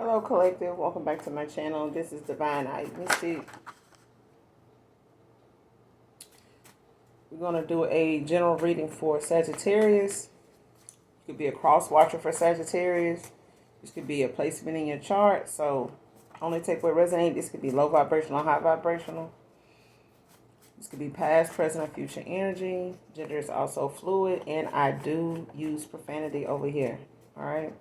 Hello, collective. Welcome back to my channel. This is Divine Eye Mystic. We're going to do a general reading for Sagittarius. You could be a cross watcher for Sagittarius. This could be a placement in your chart. So only take what resonates. This could be low vibrational, high vibrational. This could be past, present, or future energy. Gender is also fluid. And I do use profanity over here. All right.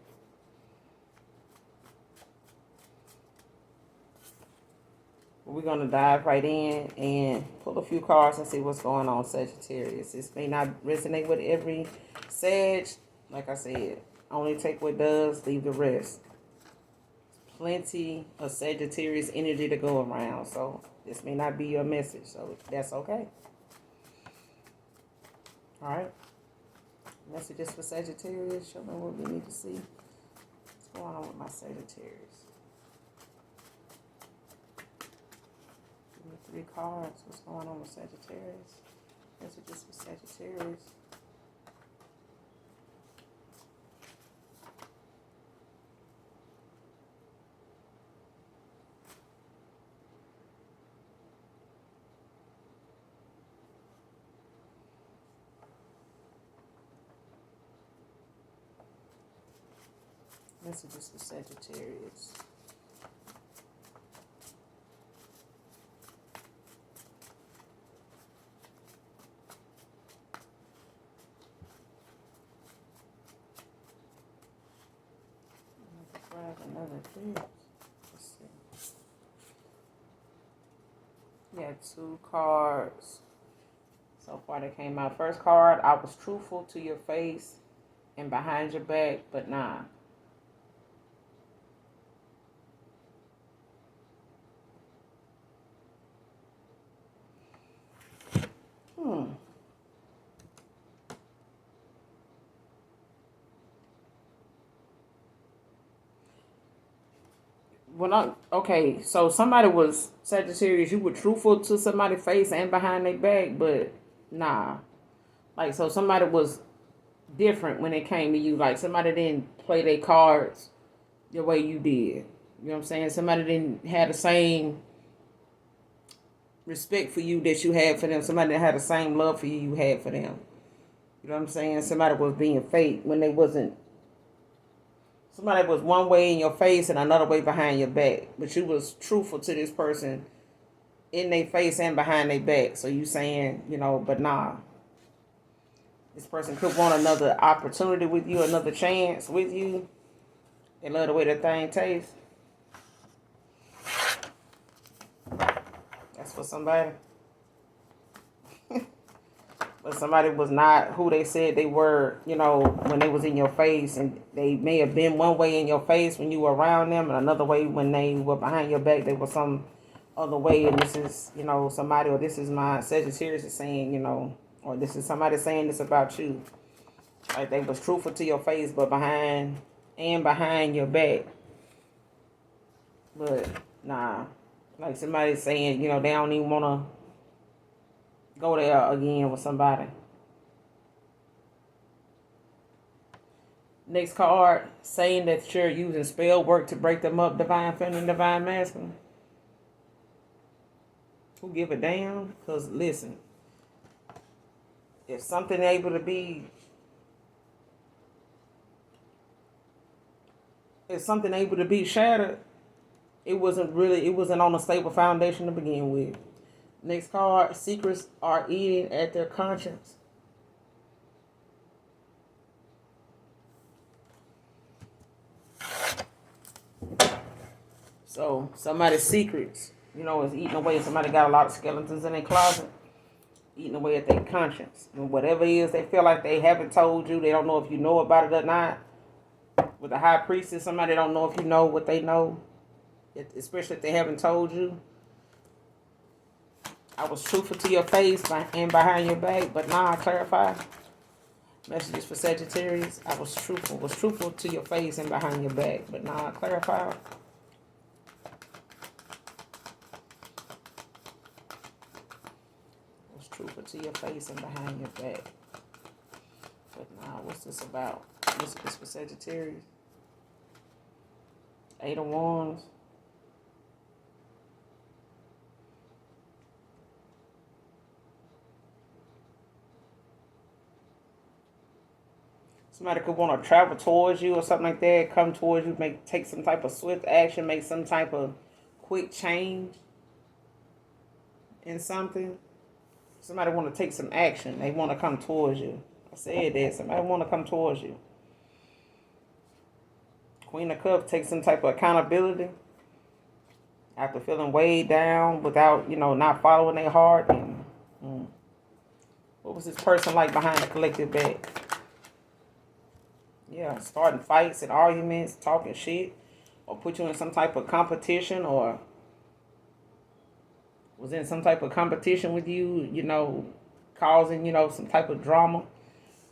We're going to dive right in and pull a few cards and see what's going on, Sagittarius. This may not resonate with every Sag. Like I said, only take what does, leave the rest. Plenty of Sagittarius energy to go around. So this may not be your message. So that's okay. All right. Messages for Sagittarius. Show me what we need to see. What's going on with my Sagittarius? 3 cards. What's going on with Sagittarius? Messages for Sagittarius. Messages for Sagittarius. Another thing. Let's see. Yeah, 2 cards so far that came out. First card, I was truthful to your face and behind your back, but nah. Okay, so somebody was Sagittarius, you were truthful to somebody's face and behind their back, but nah. Like, so somebody was different when it came to you. Like, somebody didn't play their cards the way you did. You know what I'm saying? Somebody didn't have the same respect for you that you had for them. Somebody that had the same love for you had for them. You know what I'm saying? Somebody was being fake when they wasn't. Somebody was one way in your face and another way behind your back. But you was truthful to this person in their face and behind their back. So you saying, but nah. This person could want another opportunity with you, another chance with you. They love the way that thing tastes. That's for somebody. But somebody was not who they said they were, when they was in your face. And they may have been one way in your face when you were around them, and another way when they were behind your back, they were some other way. And this is, somebody, or this is my Sagittarius is saying, or this is somebody saying this about you. Like, they was truthful to your face, but behind your back. But, nah. Like, somebody saying, they don't even want to go there again with somebody. Next card, saying that you're using spell work to break them up, divine feminine, divine masculine. Who give a damn? Because, listen, if something able to be shattered, it wasn't on a stable foundation to begin with. Next card, secrets are eating at their conscience. So somebody's secrets, is eating away. Somebody got a lot of skeletons in their closet, eating away at their conscience. And whatever it is they feel like they haven't told you, they don't know if you know about it or not. With the high priestess, somebody don't know if you know what they know, especially if they haven't told you. I was truthful to your face and behind your back, but now I clarify. Messages for Sagittarius. I was truthful to your face and behind your back, but now I clarify. Was truthful to your face and behind your back. But now, what's this about? Messages for Sagittarius. Eight of Wands. Somebody could want to travel towards you or something like that, come towards you, take some type of swift action, make some type of quick change in something. Somebody want to take some action. They want to come towards you. I said that. Somebody want to come towards you. Queen of Cups, take some type of accountability after feeling weighed down without, not following their heart. And what was this person like behind the collective back? Yeah, starting fights and arguments, talking shit, or put you in some type of competition, or was in some type of competition with you, causing, some type of drama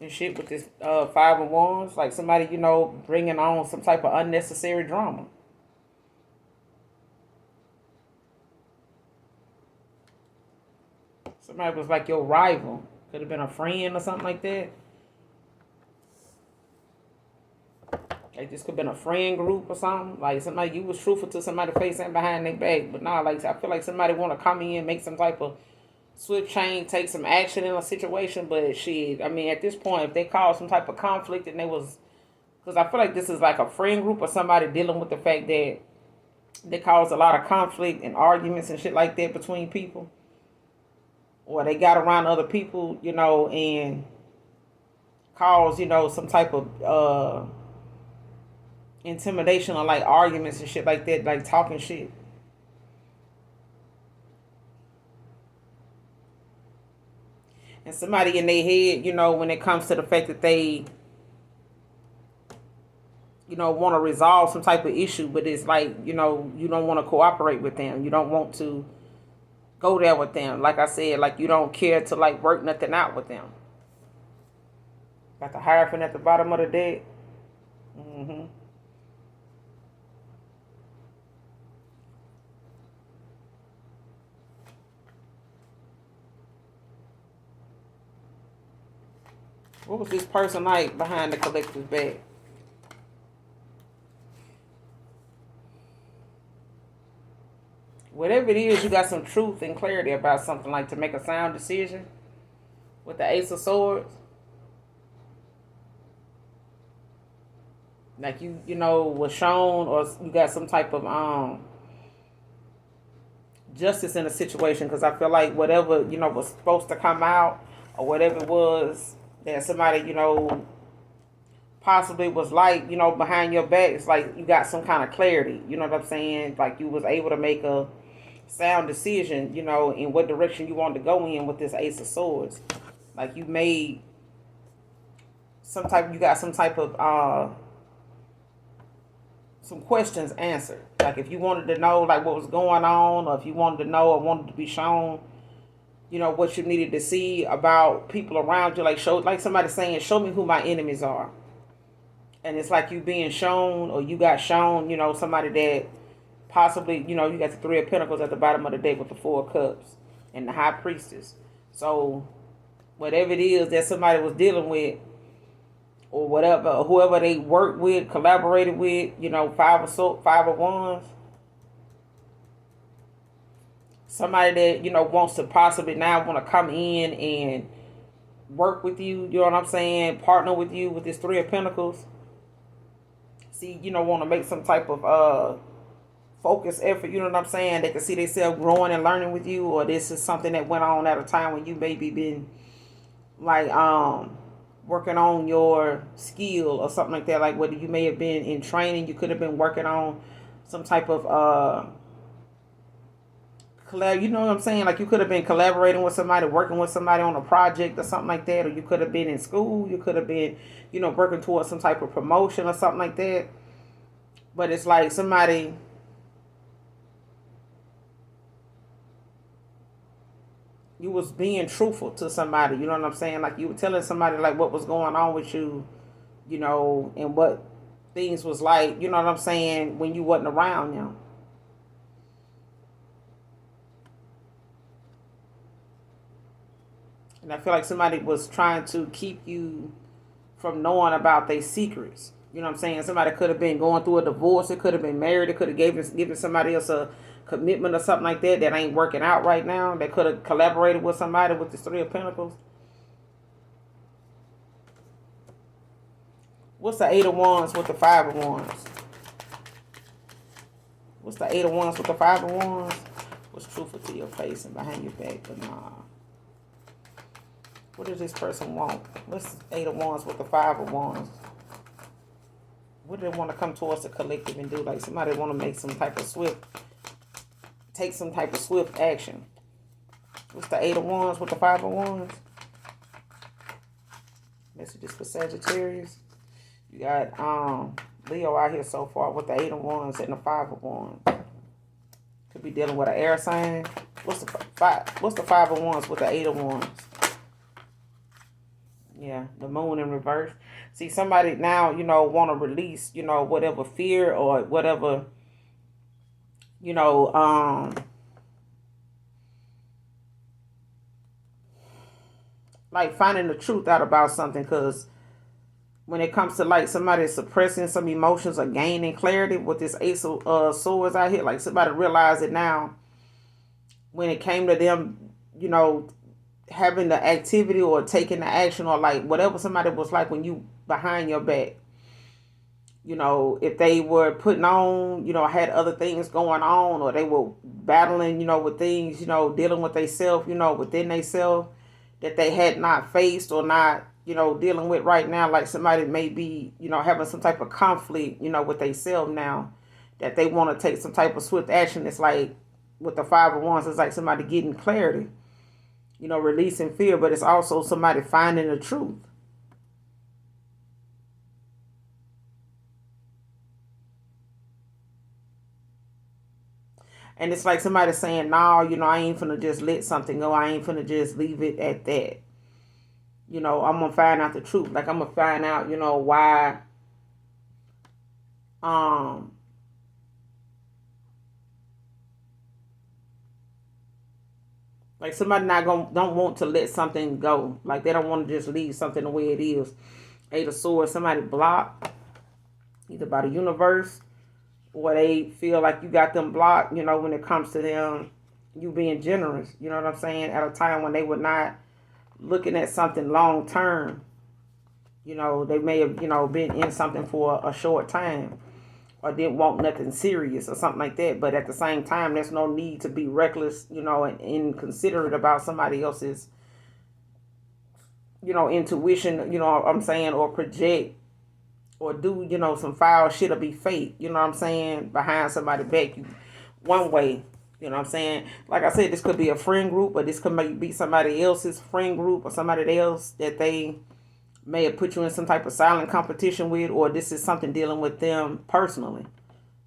and shit with this Five of Wands. Like somebody, bringing on some type of unnecessary drama. Somebody was like your rival. Could have been a friend or something like that. Like this could have been a friend group or something. Like somebody, you was truthful to somebody face and behind their back. But nah, like I feel like somebody want to come in, make some type of swift change, take some action in a situation. But shit, I mean, at this point, if they caused some type of conflict and they was, because I feel like this is like a friend group or somebody dealing with the fact that they caused a lot of conflict and arguments and shit like that between people. Or they got around other people, and caused, some type of intimidation or like arguments and shit like that, like talking shit. And somebody in their head, when it comes to the fact that they, want to resolve some type of issue, but it's like, you don't want to cooperate with them. You don't want to go there with them. Like I said, like you don't care to like work nothing out with them. Got the Hierophant at the bottom of the deck. What was this person like behind the collective back? Whatever it is, you got some truth and clarity about something, like to make a sound decision with the Ace of Swords. Like you was shown, or you got some type of justice in a situation, because I feel like whatever, was supposed to come out, or whatever it was that somebody, possibly was like, behind your back, it's like you got some kind of clarity, you know what I'm saying? Like you was able to make a sound decision, in what direction you wanted to go in with this Ace of Swords. Like you made you got some type of some questions answered. Like if you wanted to know like what was going on, or if you wanted to know or wanted to be shown, what you needed to see about people around you, like somebody saying, show me who my enemies are. And it's like you being shown, or you got shown, somebody that possibly, you got the Three of Pentacles at the bottom of the deck with the Four of Cups and the High Priestess. So whatever it is that somebody was dealing with, or whatever, or whoever they worked with, collaborated with, Five of Wands. Somebody that, wants to possibly now want to come in and work with you, you know what I'm saying? Partner with you with this Three of Pentacles. See, want to make some type of focused effort, you know what I'm saying? They can see themselves growing and learning with you, or this is something that went on at a time when you maybe been like working on your skill or something like that. Like whether you may have been in training, you could have been working on some type of you know what I'm saying? Like you could have been collaborating with somebody, working with somebody on a project or something like that, or you could have been in school, you could have been, working towards some type of promotion or something like that. But it's like somebody, you was being truthful to somebody, you know what I'm saying? Like you were telling somebody like what was going on with you, and what things was like, you know what I'm saying, when you wasn't around them. And I feel like somebody was trying to keep you from knowing about their secrets. You know what I'm saying? Somebody could have been going through a divorce. It could have been married. It could have given somebody else a commitment or something like that ain't working out right now. They could have collaborated with somebody with this Three of Pentacles. What's the Eight of Wands with the Five of Wands? What's the Eight of Wands with the Five of Wands? What's truthful to your face and behind your back? But nah. What does this person want? What's the Eight of Wands with the Five of Wands? What do they want to come towards the collective and do? Like somebody want to make some type of take some type of swift action. What's the Eight of Wands with the Five of Wands? Messages for Sagittarius. You got Leo out here so far with the Eight of Wands and the Five of Wands. Could be dealing with an air sign. What's the Five of Wands with the Eight of Wands? Yeah, the Moon in reverse. See, somebody now, want to release, whatever fear or whatever, like finding the truth out about something. Because when it comes to like somebody suppressing some emotions or gaining clarity with this Ace of Swords out here, like somebody realized it now when it came to them, having the activity or taking the action or like whatever somebody was like when you behind your back, if they were putting on, had other things going on or they were battling, with things, dealing with themselves, within themselves that they had not faced or not, dealing with right now. Like somebody may be, having some type of conflict, with themselves now that they want to take some type of swift action. It's like with the Five of Wands, it's like somebody getting clarity, releasing fear, but it's also somebody finding the truth. And it's like somebody saying, no, I ain't finna just let something go. I ain't finna just leave it at that. I'm going to find out the truth. Like, I'm going to find out, why, like somebody don't want to let something go. Like, they don't want to just leave something the way it is. Eight of Swords, somebody blocked, either by the universe, or they feel like you got them blocked, when it comes to them, you being generous, you know what I'm saying, at a time when they were not looking at something long term. They may have, been in something for a short time or didn't want nothing serious or something like that. But at the same time, there's no need to be reckless, and inconsiderate about somebody else's, intuition, what I'm saying, or project or do, some foul shit or be fake, what I'm saying, behind somebody's back one way, what I'm saying. Like I said, this could be a friend group, or this could be somebody else's friend group or somebody else that they may have put you in some type of silent competition with, or this is something dealing with them personally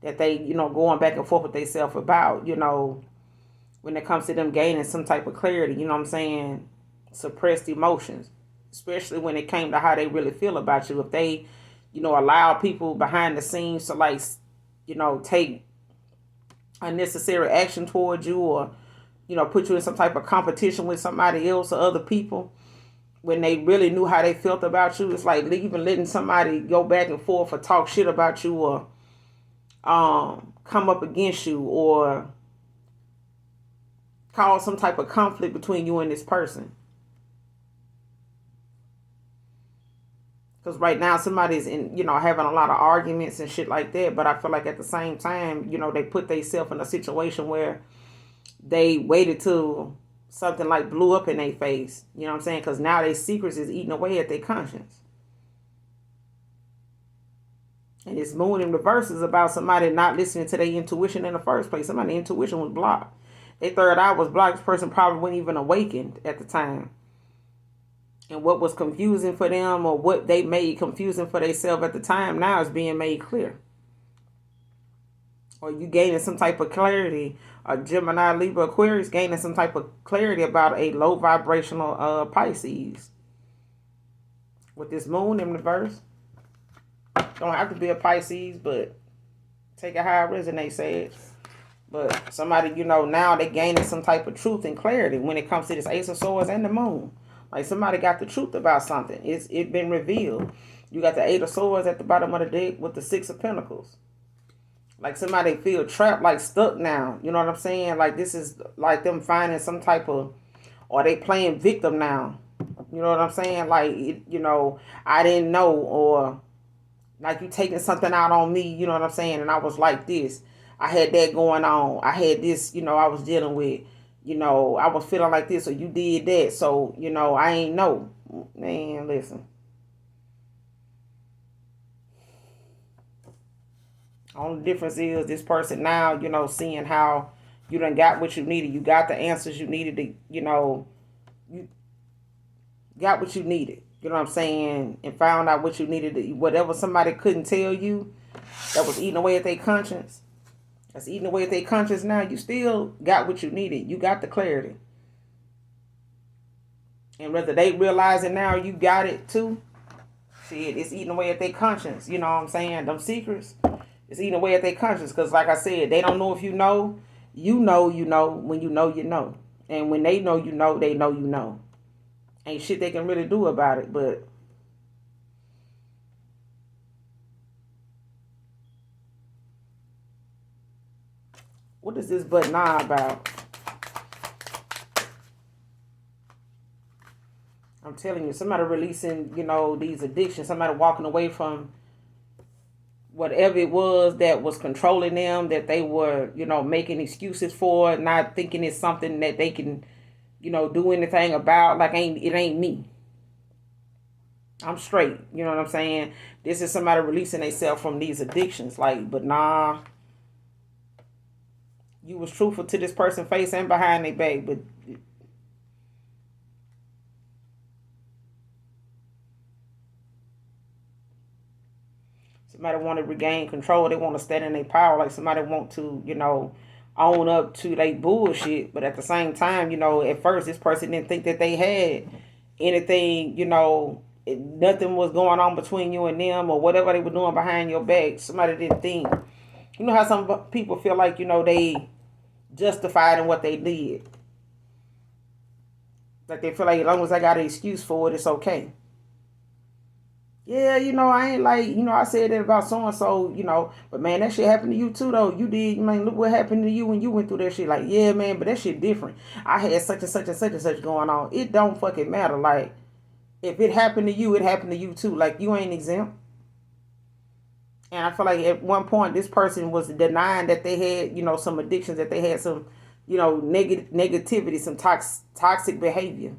that they, going back and forth with themselves about, when it comes to them gaining some type of clarity, what I'm saying, suppressed emotions, especially when it came to how they really feel about you. If they, allow people behind the scenes to like, take unnecessary action towards you, or, put you in some type of competition with somebody else or other people when they really knew how they felt about you. It's like even letting somebody go back and forth or talk shit about you, or come up against you, or cause some type of conflict between you and this person. Because right now somebody's in, having a lot of arguments and shit like that. But I feel like at the same time, they put themselves in a situation where they waited till something like blew up in their face. You know what I'm saying? Because now their secrets is eating away at their conscience. And this Moon in reverse is about somebody not listening to their intuition in the first place. Somebody's intuition was blocked. Their third eye was blocked. This person probably wasn't even awakened at the time. And what was confusing for them, or what they made confusing for themselves at the time, now is being made clear. Or you gaining some type of clarity. A Gemini, Libra, Aquarius gaining some type of clarity about a low vibrational Pisces. With this Moon in reverse. Don't have to be a Pisces, but take it how it resonates, Sage. But somebody, now they gaining some type of truth and clarity when it comes to this Ace of Swords and the Moon. Like somebody got the truth about something. It's been revealed. You got the Eight of Swords at the bottom of the deck with the Six of Pentacles. Like somebody feel trapped, like stuck now. You know what I'm saying? Like this is like them finding some type of, or they playing victim now. You know what I'm saying? Like, I didn't know, or like you taking something out on me. You know what I'm saying? And I was like this. I had that going on. I had this, I was dealing with. I was feeling like this, or you did that. So, I ain't know. Man, listen. Only difference is this person now, seeing how you done got what you needed. You got the answers you needed to, you got what you needed. You know what I'm saying? And found out what you needed to, whatever somebody couldn't tell you that was eating away at their conscience. That's eating away at their conscience now. You still got what you needed. You got the clarity. And whether they realize it now, you got it too. Shit, it's eating away at their conscience. You know what I'm saying? Them secrets. It's eating away at their conscience. Because like I said, they don't know if you know. You know. When you know, you know. And when they know, they know you know. Ain't shit they can really do about it. But what is this but nah about? I'm telling you, somebody releasing, these addictions. Somebody walking away from whatever it was that was controlling them, that they were, making excuses for, not thinking it's something that they can, do anything about. Like, it ain't me. I'm straight. You know what I'm saying? This is somebody releasing themselves from these addictions. Like, but nah, you was truthful to this person face and behind their back, but somebody want to regain control. They want to stand in their power. Like somebody want to, own up to their bullshit. But at the same time, at first this person didn't think that they had anything, nothing was going on between you and them or whatever they were doing behind your back. Somebody didn't think. You know how some people feel like, they justified in what they did. Like they feel like as long as I got an excuse for it, it's okay. Yeah, I ain't like, I said that about so-and-so, but man, that shit happened to you too, though. You did, man, look what happened to you when you went through that shit. Like, yeah, man, but that shit different. I had such and such and such and such going on. It don't fucking matter. Like, if it happened to you, it happened to you too. Like, you ain't exempt. And I feel like at one point, this person was denying that they had, some addictions, that they had some, negativity, some toxic behavior.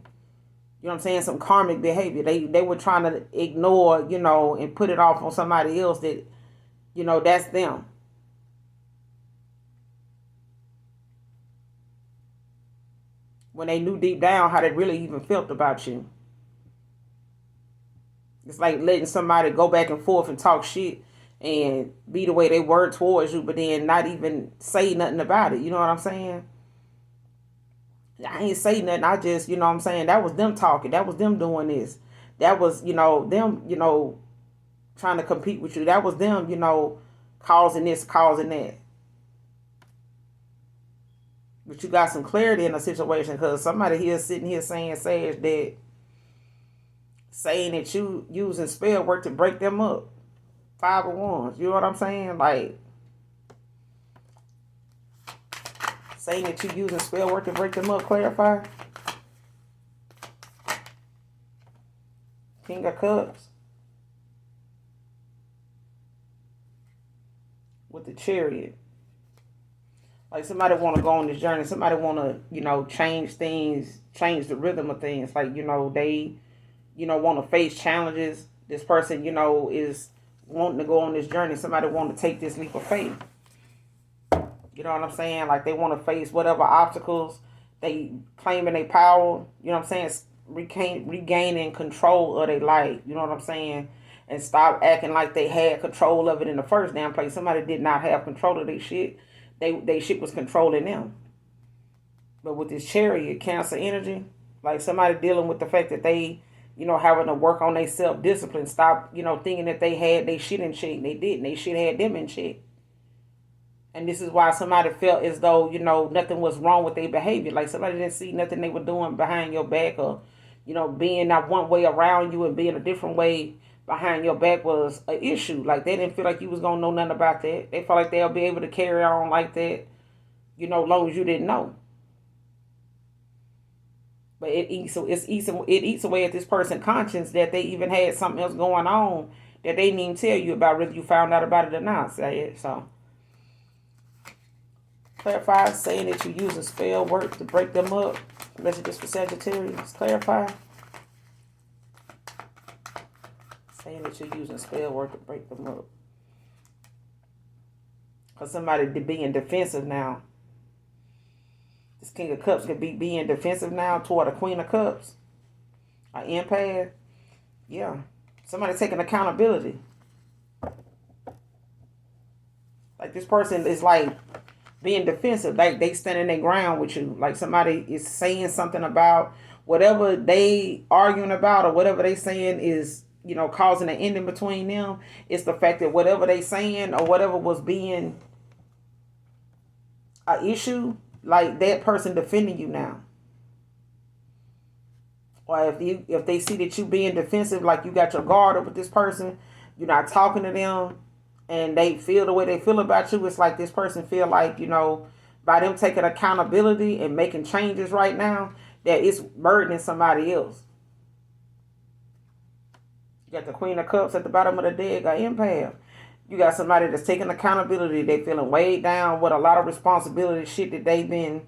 You know what I'm saying? Some karmic behavior. They were trying to ignore, and put it off on somebody else that, that's them. When they knew deep down how they really even felt about you. It's like letting somebody go back and forth and talk shit and be the way they were towards you, but then not even say nothing about it. You know what I'm saying? I ain't say nothing. I just, what I'm saying, that was them talking. That was them doing this. That was, them, trying to compete with you. That was them, causing this, causing that. But you got some clarity in the situation because somebody here sitting here saying, Sage, that saying that you using spell work to break them up. 5 of Wands. You know what I'm saying? Like, saying that you using spell work to break them up, clarify. King of Cups. With the Chariot. Like somebody want to go on this journey. Somebody want to, change things, change the rhythm of things. Like, they, want to face challenges. This person, is wanting to go on this journey. Somebody want to take this leap of faith. You know what I'm saying? Like they want to face whatever obstacles. They claiming their power. You know what I'm saying? Regaining control of their life. You know what I'm saying? And stop acting like they had control of it in the first damn place. Somebody did not have control of their shit. They shit was controlling them. But with this Chariot, Cancer energy, like somebody dealing with the fact that they, having to work on their self-discipline. Stop, thinking that they had their shit in check. They didn't. They shit had them in check. And this is why somebody felt as though, nothing was wrong with their behavior. Like somebody didn't see nothing they were doing behind your back or, being not one way around you and being a different way behind your back was an issue. Like they didn't feel like you was gonna know nothing about that. They felt like they'll be able to carry on like that, as long as you didn't know. But it eats away at this person's conscience that they even had something else going on that they didn't even tell you about, whether you found out about it or not. So clarify, saying that you're using spell work to break them up. Messages for Sagittarius. Clarify. Saying that you're using spell work to break them up. Because somebody being defensive now. This King of Cups could be being defensive now toward a Queen of Cups. An empath. Yeah. Somebody taking accountability. Like this person is like being defensive. Like they standing their ground with you. Like somebody is saying something about whatever they arguing about, or whatever they saying is, causing an ending between them. It's the fact that whatever they saying or whatever was being an issue, like that person defending you now. Or if they see that you being defensive, like you got your guard up with this person, you're not talking to them, and they feel the way they feel about you, it's like this person feel like, by them taking accountability and making changes right now, that it's burdening somebody else. You got the Queen of Cups at the bottom of the deck, got empath. You got somebody that's taking accountability. They feeling weighed down with a lot of responsibility, shit that they've been,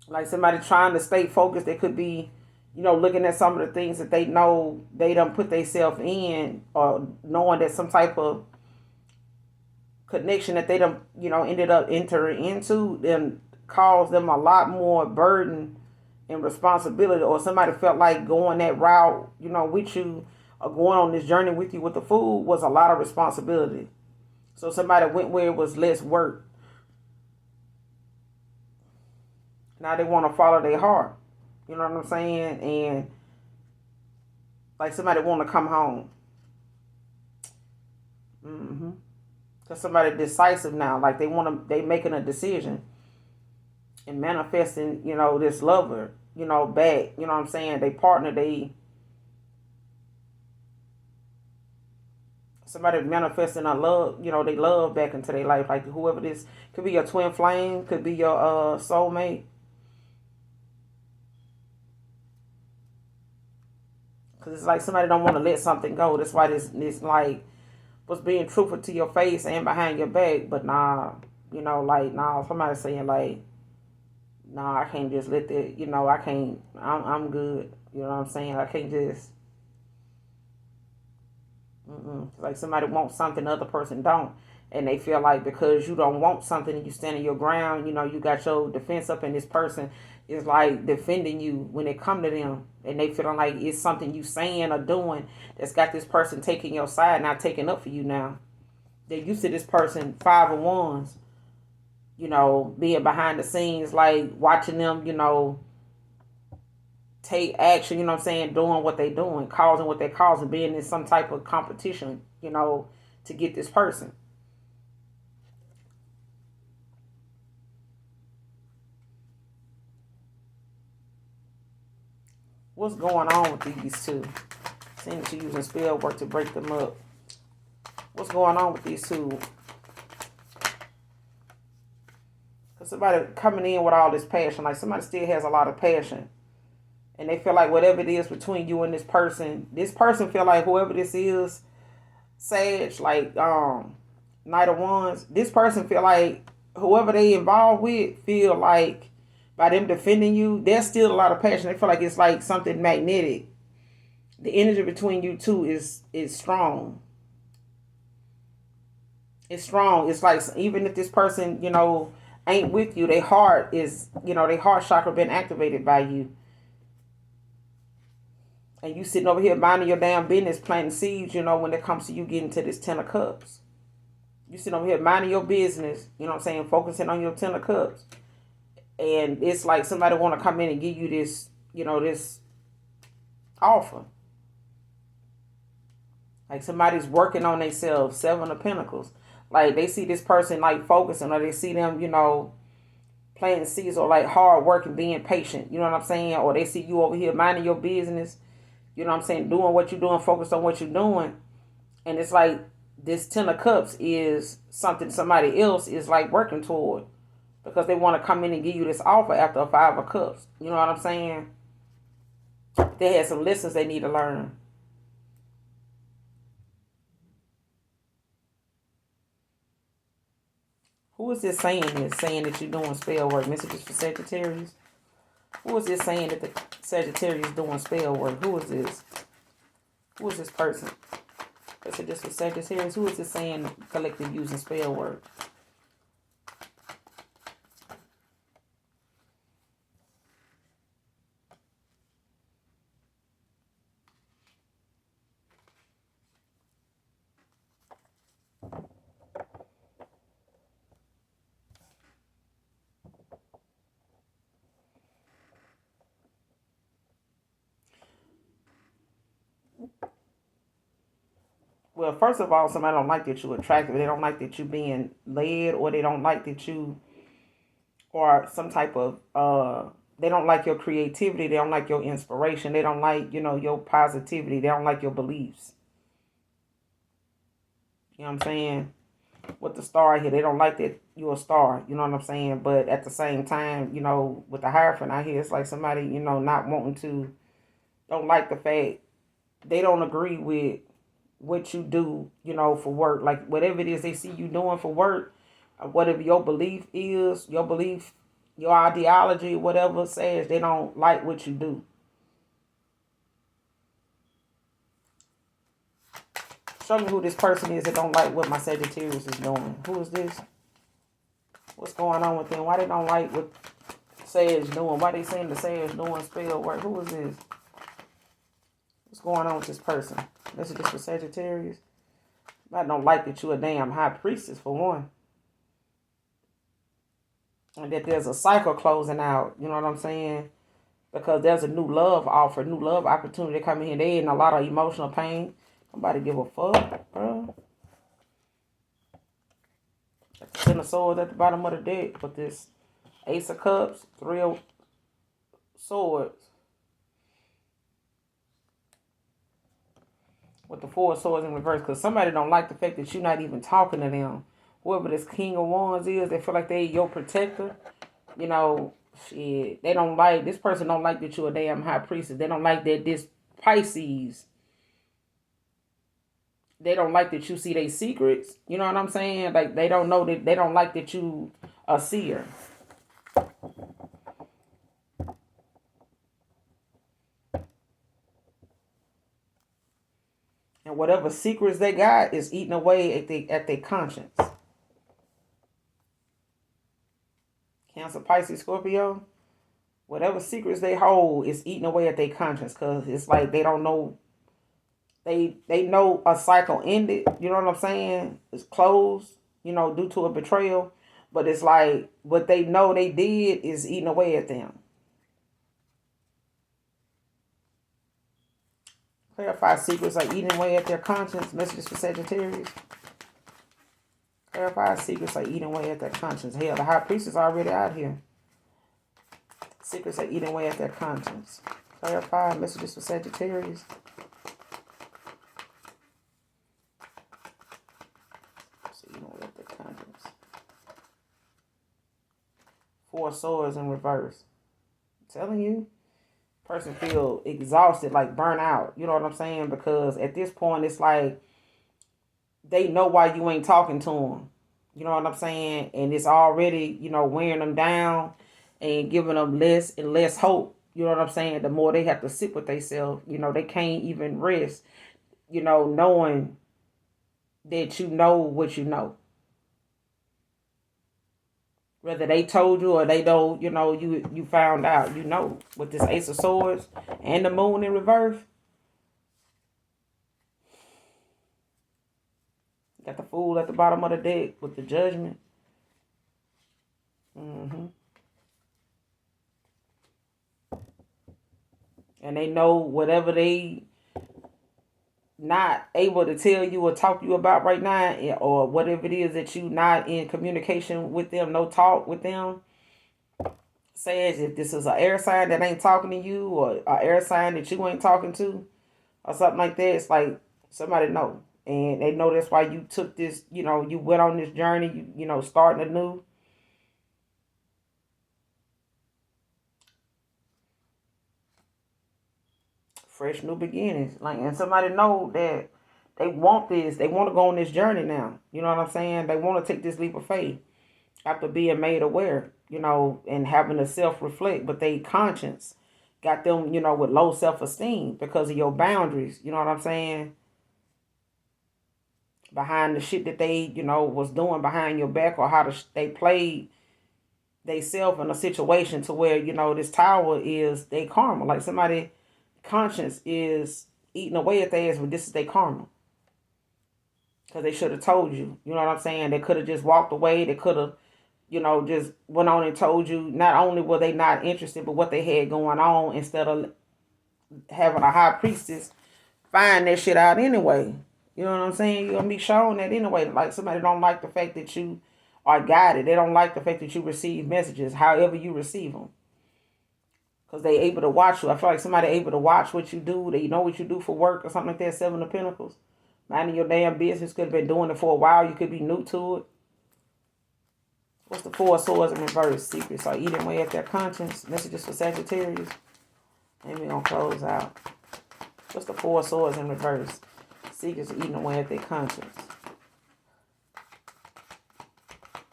like somebody trying to stay focused. They could be, looking at some of the things that they know they done put themselves in, or knowing that some type of connection that they done, ended up entering into, then caused them a lot more burden and responsibility. Or somebody felt like going that route, with you, or going on this journey with you with the food was a lot of responsibility. So somebody went where it was less work. Now they want to follow their heart. You know what I'm saying? And like somebody want to come home. Because somebody decisive now. Like they making a decision. And manifesting, this lover, back. You know what I'm saying? They partner, somebody manifesting a love, they love back into their life. Like whoever this could be, your twin flame, could be your soulmate. Because it's like somebody don't want to let something go. That's why this like was being truthful to your face and behind your back. But nah, somebody saying like, nah, I can't just let that, I can't, I'm good. You know what I'm saying? I can't just. Like somebody wants something the other person don't, and they feel like because you don't want something and you stand in your ground, you got your defense up, and this person is like defending you when it come to them, and they feeling like it's something you saying or doing that's got this person taking your side, not taking up for you now. They're used to this person 5 of Wands, being behind the scenes, like watching them, take action, doing what they doing, causing what they causing, being in some type of competition, to get this person. What's going on with these two? Seeing that you're using spell work to break them up. What's going on with these two? Because somebody coming in with all this passion, like somebody still has a lot of passion. And they feel like whatever it is between you and this person feel like whoever this is, Sage, like Knight of Wands, this person feel like whoever they involved with feel like by them defending you, there's still a lot of passion. They feel like it's like something magnetic. The energy between you two is strong. It's strong. It's like even if this person, ain't with you, their heart is, their heart chakra been activated by you. And you sitting over here minding your damn business, planting seeds, when it comes to you getting to this 10 of Cups. You sitting over here minding your business, focusing on your 10 of Cups. And it's like somebody want to come in and give you this, this offer. Like somebody's working on themselves, 7 of Pentacles. Like they see this person like focusing, or they see them, planting seeds, or like hard work and being patient. You know what I'm saying? Or they see you over here minding your business, You know what I'm saying? Doing what you're doing, focused on what you're doing. And it's like this 10 of cups is something somebody else is like working toward, because they want to come in and give you this offer after a 5 of cups. You know what I'm saying? They had some lessons they need to learn. Who is this saying this? Saying that you're doing spell work. Messages for Sagittarius. Who is this saying that the Sagittarius is doing spell work? Who is this? Who is this person? Messages for Sagittarius. Who is this saying collective using spell work? Well, first of all, somebody don't like that you're attractive. They don't like that you being led, or they don't like that you are some type of they don't like your creativity, they don't like your inspiration, they don't like, your positivity, they don't like your beliefs. You know what I'm saying? With the star here, they don't like that you're a star. You know what I'm saying? But at the same time, with the Hierophant out here, it's like somebody, not wanting to, don't like the fact they don't agree with what you do, for work. Like whatever it is they see you doing for work, whatever your belief is, your ideology, whatever says, they don't like what you do. Show me who this person is that don't like what my Sagittarius is doing. Who is this? What's going on with them? Why they don't like what Sag doing? Why they saying the Sag doing spell work? Who is this? What's going on with this person? This is just for Sagittarius. I don't like that you a damn high priestess, for one. And that there's a cycle closing out. You know what I'm saying? Because there's a new love offer, new love opportunity coming here. They in a lot of emotional pain. Nobody give a fuck, bro. Ten of Swords at the bottom of the deck with this Ace of Cups, 3 of Swords. With the 4 of Swords in reverse. Because somebody don't like the fact that you're not even talking to them. Whoever this King of Wands is, they feel like they your protector. Shit. They don't like, this person don't like that you're a damn high priestess. They don't like that this Pisces, they don't like that you see their secrets. You know what I'm saying? Like, they don't know that, they don't like that you a seer. And whatever secrets they got is eating away at their conscience. Cancer, Pisces, Scorpio. Whatever secrets they hold is eating away at their conscience. Because it's like they don't know. They know a cycle ended. You know what I'm saying? It's closed, due to a betrayal. But it's like what they know they did is eating away at them. Clarify secrets are eating away at their conscience. Messages for Sagittarius. Clarify secrets are eating away at their conscience. Hell, the High Priest is already out here. Secrets are eating away at their conscience. Clarify messages for Sagittarius. Eating away at their conscience. 4 of Swords in reverse. I'm telling you. Person feel exhausted, like burnt out. You know what I'm saying? Because at this point, it's like they know why you ain't talking to them. You know what I'm saying? And it's already, wearing them down and giving them less and less hope. You know what I'm saying? The more they have to sit with themselves, they can't even rest, knowing that you know what you know. Whether they told you or they don't, you found out, with this Ace of Swords and the Moon in reverse. Got the Fool at the bottom of the deck with the Judgment. And they know whatever they not able to tell you or talk to you about right now, or whatever it is that you not in communication with them, no talk with them, says if this is an air sign that ain't talking to you, or an air sign that you ain't talking to, or something like that. It's like somebody know. And they know that's why you took this, you went on this journey, starting anew. Fresh new beginnings. Like, and somebody know that they want this. They want to go on this journey now. You know what I'm saying? They want to take this leap of faith after being made aware, and having to self-reflect. But they conscience got them, with low self-esteem because of your boundaries. You know what I'm saying? Behind the shit that they, was doing behind your back, or how they played they self in a situation to where, this tower is their karma. Like somebody conscience is eating away at their ass, but this is their karma. Because they should have told you. You know what I'm saying? They could have just walked away. They could have, just went on and told you. Not only were they not interested, but what they had going on, instead of having a high priestess find that shit out anyway. You know what I'm saying? You're going to be shown that anyway. Like somebody don't like the fact that you are guided. They don't like the fact that you receive messages, however you receive them. Because they able to watch you. I feel like somebody able to watch what you do. They know what you do for work or something like that. Seven of Pentacles. Minding your damn business. Could have been doing it for a while. You could be new to it. What's the Four of Swords in reverse? Secrets are eating away at their conscience. Messages for Sagittarius. And we're going to close out. What's the Four of Swords in reverse? Secrets are eating away at their conscience.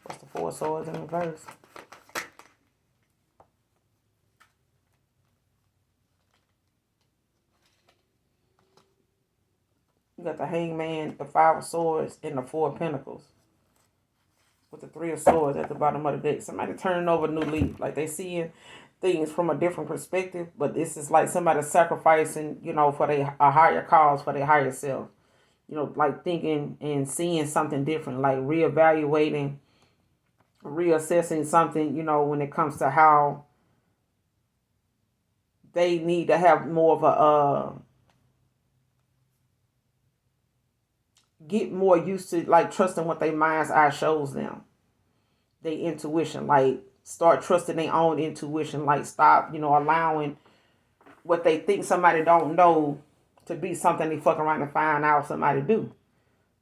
What's the Four of Swords in reverse? You got the Hangman, the Five of Swords, and the Four of Pentacles. With the Three of Swords at the bottom of the deck. Somebody turning over a new leaf. Like they seeing things from a different perspective. But this is like somebody sacrificing, for a higher cause, for their higher self. Like thinking and seeing something different. Like reevaluating, reassessing something, when it comes to how they need to have more of a get more used to like trusting what their mind's eye shows them. Their intuition, like start trusting their own intuition. Like stop, allowing what they think somebody don't know to be something they fuck around and find out somebody do.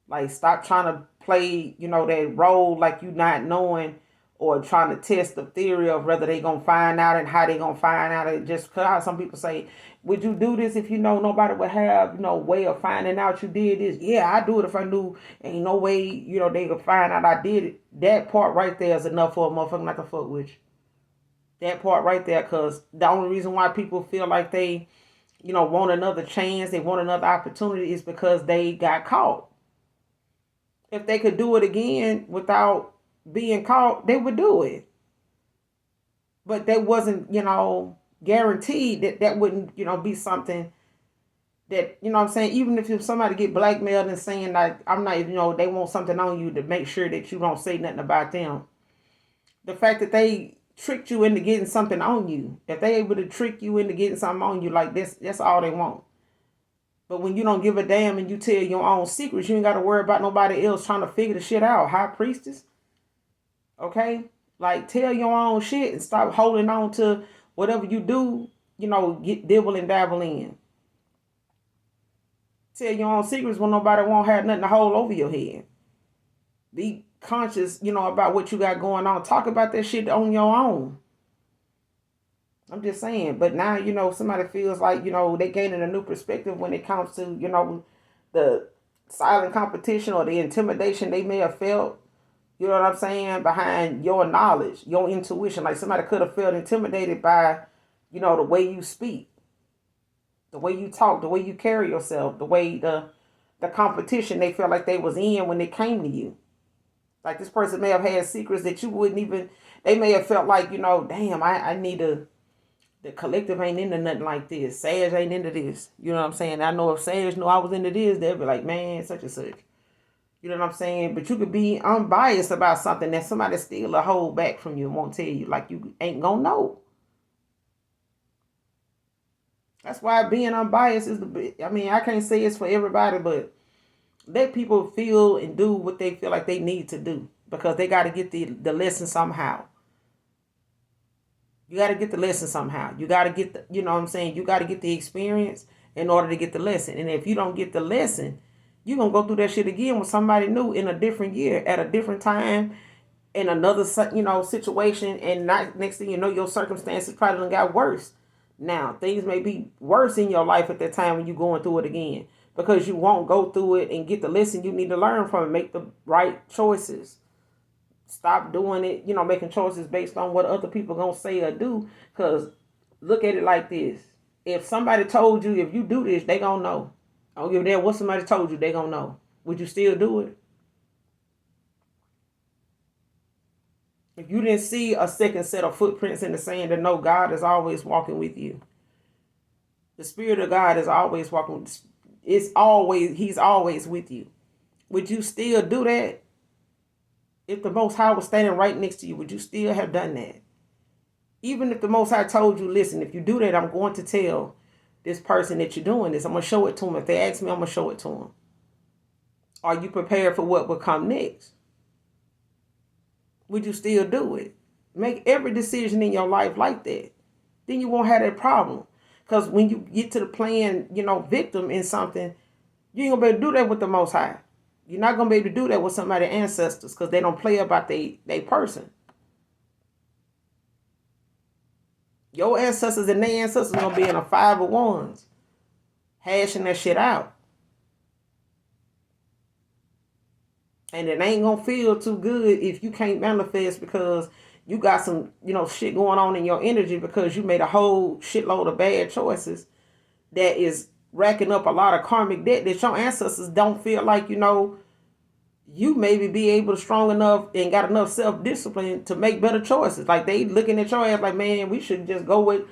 Like stop trying to play, that role like you not knowing, or trying to test the theory of whether they gonna find out and how they gonna find out. It just cause some people say, would you do this if nobody would have way of finding out you did this? Yeah, I do it if I knew. Ain't no way they could find out I did it. That part right there is enough for a motherfucker not to fuck with you. That part right there, cause the only reason why people feel like they want another chance, they want another opportunity, is because they got caught. If they could do it again without being caught, they would do it. But that wasn't, guaranteed that wouldn't, be something that, what I'm saying, even if somebody get blackmailed and saying like, I'm not, they want something on you to make sure that you don't say nothing about them. The fact that they tricked you into getting something on you, if they able to trick you into getting something on you like this, that's all they want. But when you don't give a damn and you tell your own secrets, you ain't got to worry about nobody else trying to figure the shit out. High priestess. Okay? Like, tell your own shit and stop holding on to whatever you do, get dibble and dabble in. Tell your own secrets when nobody won't have nothing to hold over your head. Be conscious, about what you got going on. Talk about that shit on your own. I'm just saying. But now, somebody feels like, they gaining a new perspective when it comes to, the silent competition or the intimidation they may have felt. You know what I'm saying? Behind your knowledge, your intuition. Like somebody could have felt intimidated by, the way you speak, the way you talk, the way you carry yourself, the way the competition they felt like they was in when they came to you. Like this person may have had secrets that you wouldn't even, they may have felt like, damn, I need to, the collective ain't into nothing like this. Sage ain't into this. You know what I'm saying? I know if Sage knew I was into this, they'd be like, man, such and such. You know what I'm saying? But you could be unbiased about something that somebody still a hold back from you and won't tell you. Like you ain't gonna know. That's why being unbiased is I can't say it's for everybody, but let people feel and do what they feel like they need to do. Because they got to get the lesson somehow. You got to get the lesson somehow. You got to get the, you know what I'm saying? You got to get the experience in order to get the lesson. And if you don't get the lesson, you're going to go through that shit again with somebody new in a different year, at a different time, in another, situation. And not, next thing you know, your circumstances probably done got worse. Now, things may be worse in your life at that time when you're going through it again, because you won't go through it and get the lesson you need to learn from it, make the right choices. Stop doing it, making choices based on what other people going to say or do. Because look at it like this. If somebody told you, if you do this, they going to know. I don't give a damn what somebody told you, they going to know. Would you still do it? If you didn't see a second set of footprints in the sand, to know God is always walking with you. The Spirit of God is always walking. He's always with you. Would you still do that? If the Most High was standing right next to you, would you still have done that? Even if the Most High told you, listen, if you do that, I'm going to tell this person that you're doing this. I'm going to show it to them. If they ask me, I'm going to show it to them. Are you prepared for what will come next? Would you still do it? Make every decision in your life like that. Then you won't have that problem. Because when you get to the playing, victim in something, you ain't going to be able to do that with the Most High. You're not going to be able to do that with some of their ancestors, because they don't play about they person. Your ancestors and their ancestors are going to be in a 5 of Wands, hashing that shit out. And it ain't going to feel too good if you can't manifest, because you got some, shit going on in your energy, because you made a whole shitload of bad choices that is racking up a lot of karmic debt that your ancestors don't feel like, you maybe be able to strong enough and got enough self-discipline to make better choices. Like, they looking at your ass like, man, we should just go with,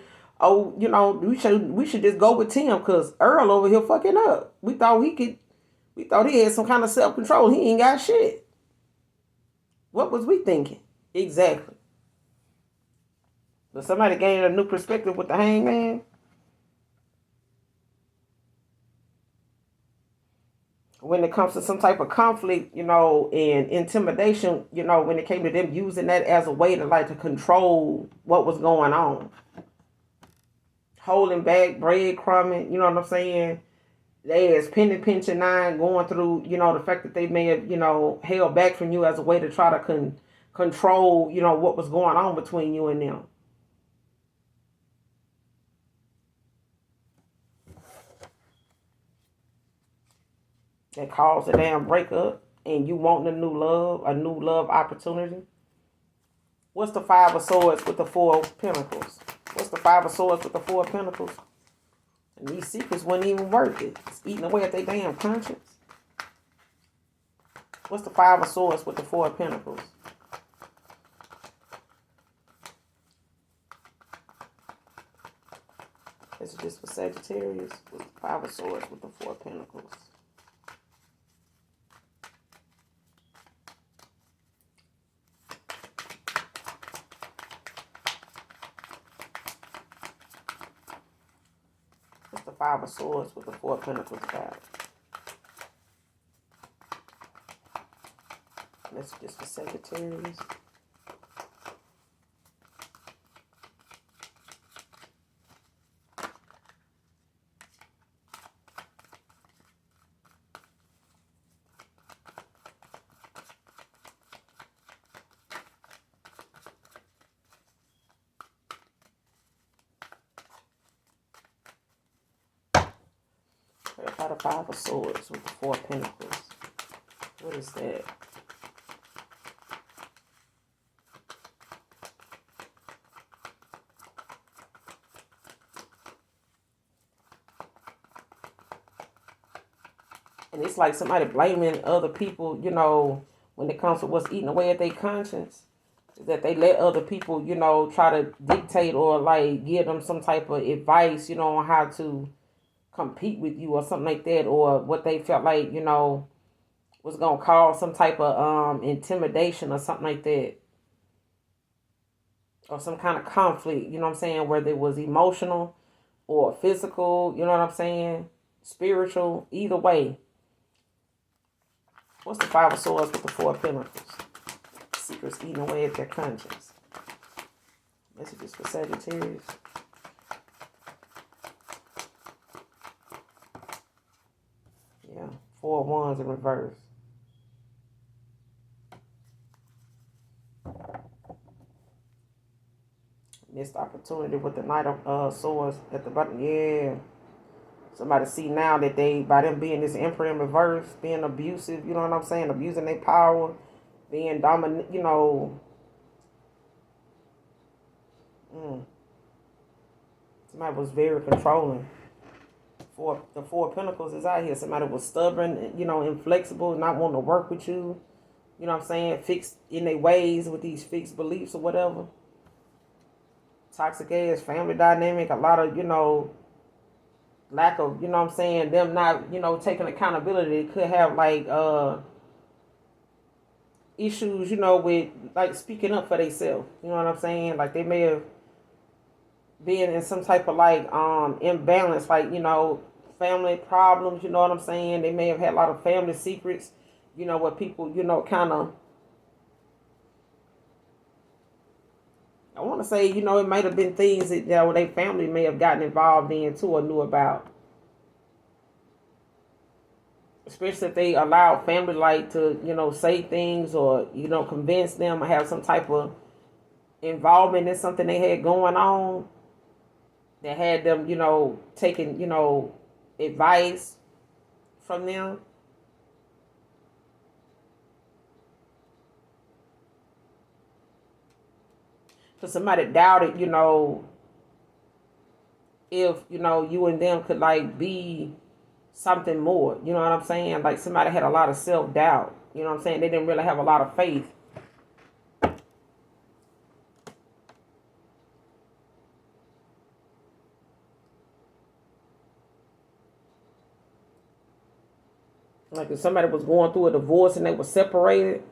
we should just go with Tim, because Earl over here fucking up. We thought he had some kind of self-control. He ain't got shit. What was we thinking? Exactly. But somebody gained a new perspective with the Hangman. When it comes to some type of conflict, and intimidation, when it came to them using that as a way to control what was going on. Holding back, breadcrumbing, you know what I'm saying? They as penny pinching 9 going through, the fact that they may have, held back from you as a way to try to control, what was going on between you and them. That caused a damn breakup, and you wanting a new love opportunity. What's the 5 of Swords with the 4 of Pentacles? What's the 5 of Swords with the 4 of Pentacles? And these secrets wasn't even worth it. It's eating away at their damn conscience. What's the 5 of Swords with the 4 of Pentacles? This is just for Sagittarius with the 5 of Swords with the 4 of Pentacles. What's the 5 of Swords with the 4 of Pentacles about? Messages for Sagittarius. Out of 5 of Swords with the 4 of Pentacles. What is that? And it's like somebody blaming other people, when it comes to what's eating away at their conscience. That they let other people, try to dictate or give them some type of advice, on how to compete with you or something like that, or what they felt like, was going to cause some type of intimidation or something like that. Or some kind of conflict, whether it was emotional or physical, spiritual, either way. What's the 5 of Swords with the 4 of Pentacles? Secrets eating away at their conscience. Messages for Sagittarius. Four of Wands in reverse. Missed opportunity with the Knight of Swords at the bottom. Yeah. Somebody see now that they, by them being this Emperor in reverse, being abusive, you know what I'm saying? Abusing their power, being dominant, you know. Somebody was very controlling. The Four of Pentacles is out here. Somebody was stubborn, you know, inflexible, not wanting to work with you. You know what I'm saying? Fixed in their ways with these fixed beliefs or whatever. Toxic ass family dynamic. A lot of, you know, lack of, you know what I'm saying, them not, you know, taking accountability. They could have like issues, you know, with like speaking up for themselves. You know what I'm saying? Like they may have been in some type of like imbalance, like, you know, family problems, you know what I'm saying? They may have had a lot of family secrets, you know, where people, you know, kind of, I want to say, you know, it might have been things that, you know, their family may have gotten involved in too or knew about. Especially if they allow family like to, you know, say things or, you know, convince them or have some type of involvement in something they had going on that had them, you know, taking, you know, advice from them. For somebody doubted, you know, if, you know, you and them could like be something more. You know what I'm saying? Like somebody had a lot of self-doubt. You know what I'm saying? They didn't really have a lot of faith. Like if somebody was going through a divorce and they were separated,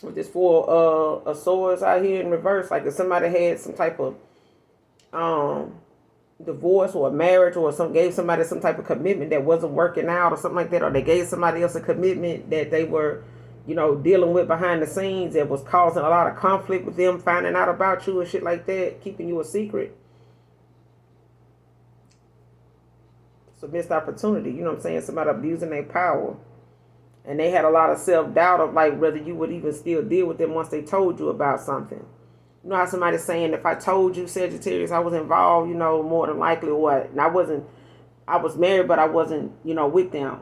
with this Four of Swords out here in reverse, like if somebody had some type of divorce or a marriage or some gave somebody some type of commitment that wasn't working out or something like that, or they gave somebody else a commitment that they were, you know, dealing with behind the scenes that was causing a lot of conflict with them finding out about you and shit like that, keeping you a secret. It's a missed opportunity, you know what I'm saying? Somebody abusing their power. And they had a lot of self-doubt of like whether you would even still deal with them once they told you about something. You know how somebody's saying, if I told you, Sagittarius, I was involved, you know, more than likely what? And I was married, but I wasn't, you know, with them.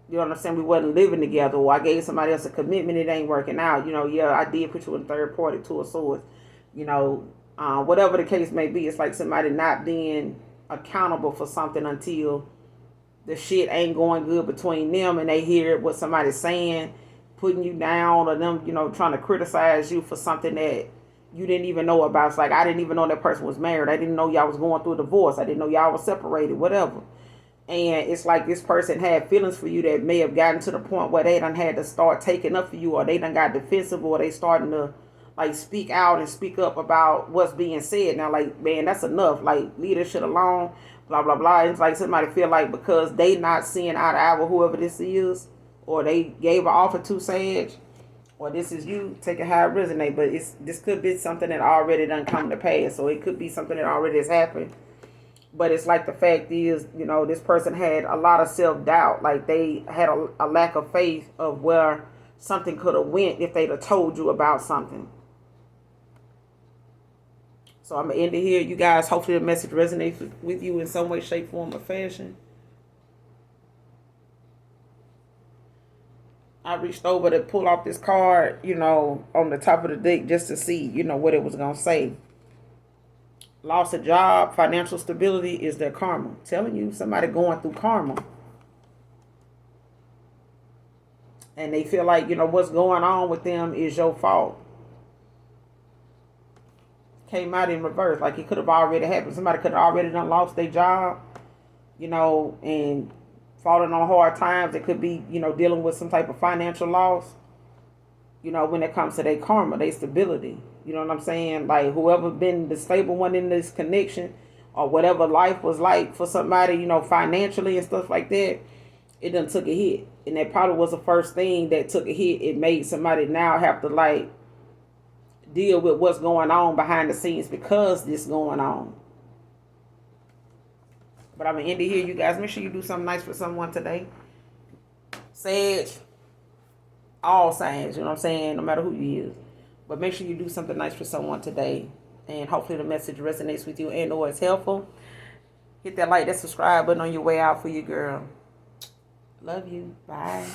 You know what I'm saying? We wasn't living together, or I gave somebody else a commitment, it ain't working out. You know, yeah, I did put you in third party, Two of Swords. You know, whatever the case may be, it's like somebody not being accountable for something until the shit ain't going good between them and they hear what somebody's saying, putting you down, or them, you know, trying to criticize you for something that you didn't even know about. It's like, I didn't even know that person was married. I didn't know y'all was going through a divorce. I didn't know y'all was separated, whatever. And it's like this person had feelings for you that may have gotten to the point where they done had to start taking up for you, or they done got defensive, or they starting to like speak out and speak up about what's being said. Now, like, man, that's enough. Like, leave this shit alone, blah, blah, blah. It's like somebody feel like because they not seeing eye to eye with whoever this is, or they gave an offer to Sage, or this is you, take it how it resonate. But this could be something that already done come to pass. So it could be something that already has happened. But it's like the fact is, you know, this person had a lot of self-doubt. Like they had a lack of faith of where something could have went if they'd have told you about something. So I'm going to end it here. You guys, hopefully the message resonates with you in some way, shape, form, or fashion. I reached over to pull off this card, you know, on the top of the deck just to see, you know, what it was going to say. Loss of job, financial stability is their karma. I'm telling you, somebody going through karma. And they feel like, you know, what's going on with them is your fault. Came out in reverse. Like it could have already happened. Somebody could have already done lost their job, you know, and falling on hard times. It could be, you know, dealing with some type of financial loss, you know, when it comes to their karma, their stability. You know what I'm saying? Like whoever been the stable one in this connection, or whatever life was like for somebody, you know, financially and stuff like that, it done took a hit. And that probably was the first thing that took a hit. It made somebody now have to like deal with what's going on behind the scenes because this going on. But I'm going to end it here, you guys. Make sure you do something nice for someone today. Sag, all signs, you know what I'm saying? No matter who you is. But make sure you do something nice for someone today. And hopefully the message resonates with you and or it's helpful. Hit that like, that subscribe button on your way out for your girl. Love you. Bye.